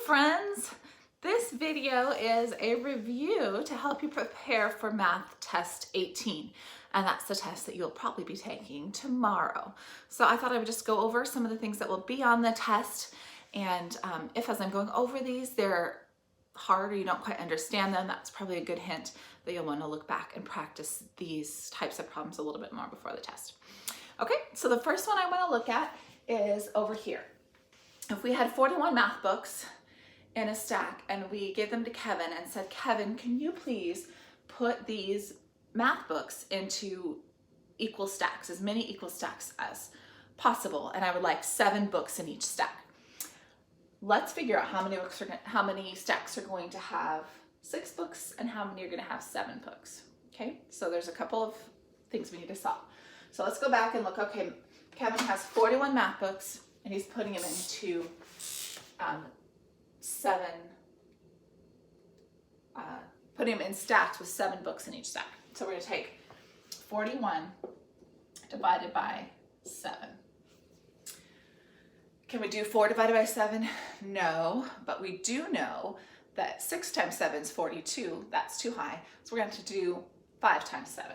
friends. This video is a review to help you prepare for Math Test 18. And that's the test that you'll probably be taking tomorrow. So I thought I would just go over some of the things that will be on the test. And if as I'm going over these, they're hard or you don't quite understand them, that's probably a good hint that you'll want to look back and practice these types of problems a little bit more before the test. Okay, so the first one I want to look at is over here. If we had 41 math books in a stack and we gave them to Kevin and said, Kevin, can you please put these math books into equal stacks, as many equal stacks as possible, and I would like 7 books in each stack. Let's figure out how many stacks are going to have 6 books and how many are going to have 7 books. Okay, so there's a couple of things we need to solve. So let's go back and look. Okay, Kevin has 41 math books and he's putting them into putting them in stacks with 7 books in each stack. So we're going to take 41 divided by 7. Can we do 4 divided by 7? No, but we do know that 6 times 7 is 42. That's too high. So we're going to do 5 times 7.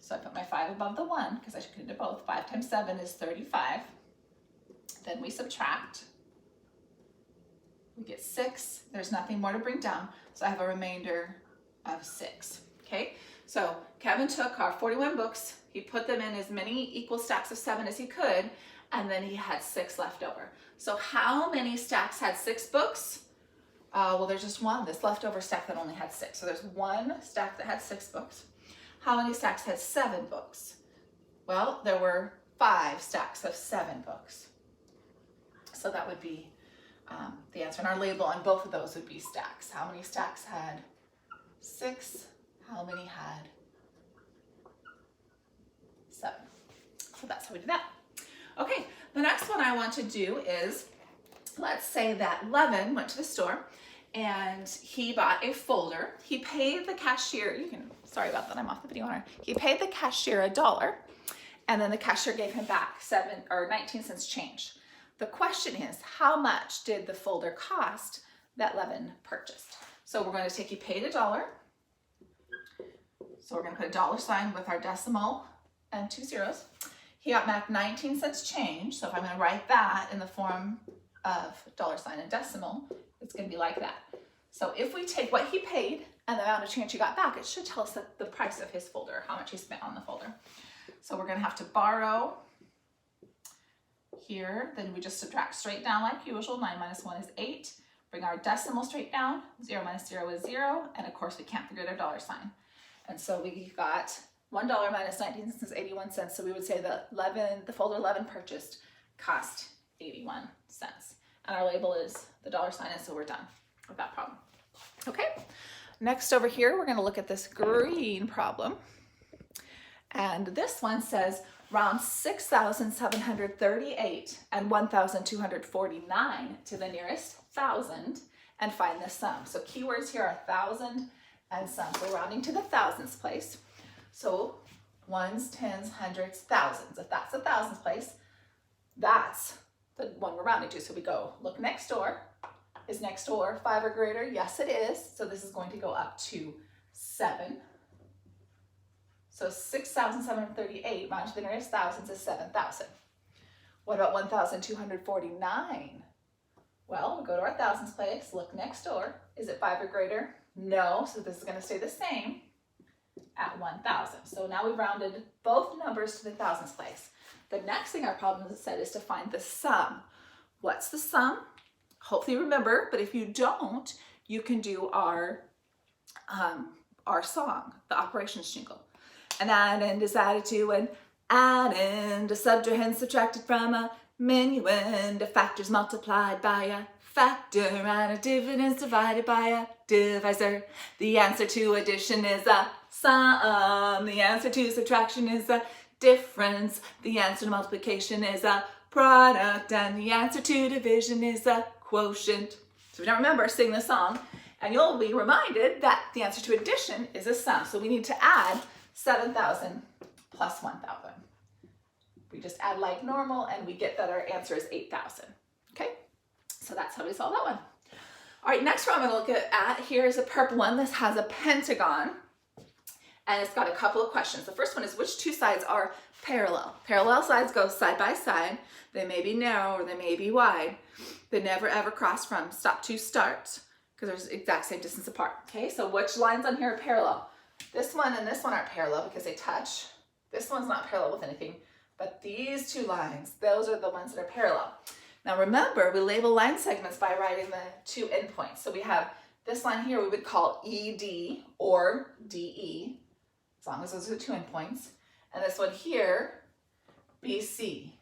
So I put my 5 above the 1 because I should do both. 5 times 7 is 35. Then we subtract. We get 6. There's nothing more to bring down. So I have a remainder of 6. Okay, so Kevin took our 41 books. He put them in as many equal stacks of 7 as he could. And then he had 6 left over. So how many stacks had 6 books? Well, there's just one, this leftover stack that only had 6. So there's one stack that had 6 books. How many stacks had 7 books? Well, there were 5 stacks of 7 books. So that would be the answer. And our label on both of those would be stacks. How many stacks had 6? How many had 7? So that's how we do that. Okay, the next one I want to do is, let's say that Levin went to the store and he bought a folder. He paid the cashier, sorry about that, I'm off the video on her. He paid the cashier $1 and then the cashier gave him back 19 cents change. The question is, how much did the folder cost that Levin purchased? So we're going to take, he paid $1. So we're going to put a $sign with our decimal and 2 zeros. He got back 19 cents change, so if I'm going to write that in the form of $sign and decimal, it's going to be like that. So if we take what he paid and the amount of change he got back, it should tell us the price of his folder, how much he spent on the folder. So we're going to have to borrow here, then we just subtract straight down like usual. 9 minus 1 is 8. Bring our decimal straight down. 0 minus 0 is 0, and of course we can't forget our $sign. And so we got $1 minus 19 cents is 81 cents. So we would say that the folder Levin purchased cost 81 cents. And our label is the $sign, and so we're done with that problem. Okay, next over here, we're going to look at this green problem. And this one says round 6,738 and 1,249 to the nearest 1,000 and find the sum. So keywords here are 1,000 and sum. So rounding to the thousands place. So ones, tens, hundreds, thousands. If that's the thousands place, that's the one we're rounding to. So we go look next door. Is next door 5 or greater? Yes, it is. So this is going to go up to 7. So 6,738 round to the nearest thousands is 7,000. What about 1,249? Well, we'll go to our thousands place, look next door. Is it 5 or greater? No, so this is going to stay the same at 1,000. So now we've rounded both numbers to the thousands place. The next thing our problem has said is to find the sum. What's the sum? Hopefully you remember, but if you don't, you can do our song, the operations jingle. An addend is added to an addend, a subtrahend subtracted from a minuend, a factor's multiplied by a factor, and a dividend's divided by a divisor. The answer to addition is a sum. The answer to subtraction is a difference. The answer to multiplication is a product. And the answer to division is a quotient. So if you don't remember, sing the song, and you'll be reminded that the answer to addition is a sum. So we need to add 7,000 plus 1,000. We just add like normal, and we get that our answer is 8,000. Okay, so that's how we solve that one. All right, next one I'm gonna look at here is a purple one. This has a pentagon, and it's got a couple of questions. The first one is, which two sides are parallel? Parallel sides go side by side. They may be narrow or they may be wide. They never ever cross from stop to start because they're exact same distance apart. Okay, so which lines on here are parallel? This one and this one aren't parallel because they touch. This one's not parallel with anything, but these two lines, those are the ones that are parallel. Now remember, we label line segments by writing the two endpoints. So we have this line here we would call ED or DE, as long as those are the two endpoints. And this one here, BC.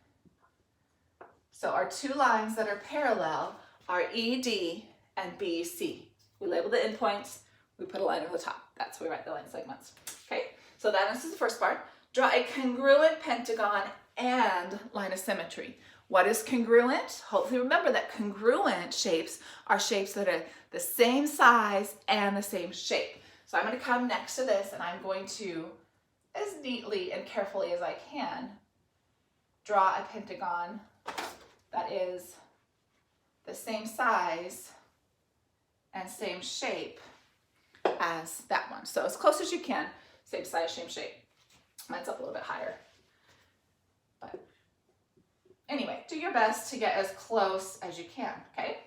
So our two lines that are parallel are ED and BC. We label the endpoints, we put a line over the top. That's where we write the line segments. Okay, so that answers the first part. Draw a congruent pentagon and line of symmetry. What is congruent? Hopefully remember that congruent shapes are shapes that are the same size and the same shape. So I'm going to come next to this and I'm going to, as neatly and carefully as I can, draw a pentagon that is the same size and same shape as that one. So as close as you can, same size, same shape. Mine's up a little bit higher. But anyway, do your best to get as close as you can, okay?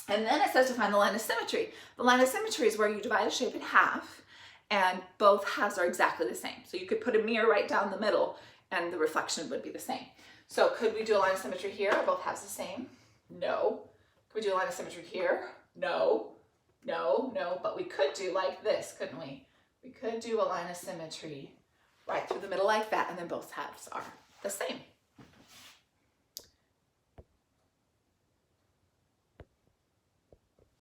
And then it says to find the line of symmetry. The line of symmetry is where you divide a shape in half and both halves are exactly the same. So you could put a mirror right down the middle and the reflection would be the same. So could we do a line of symmetry here? Are both halves the same? No. Could we do a line of symmetry here? No. No, no, but we could do like this, couldn't we? We could do a line of symmetry right through the middle like that, and then both halves are the same.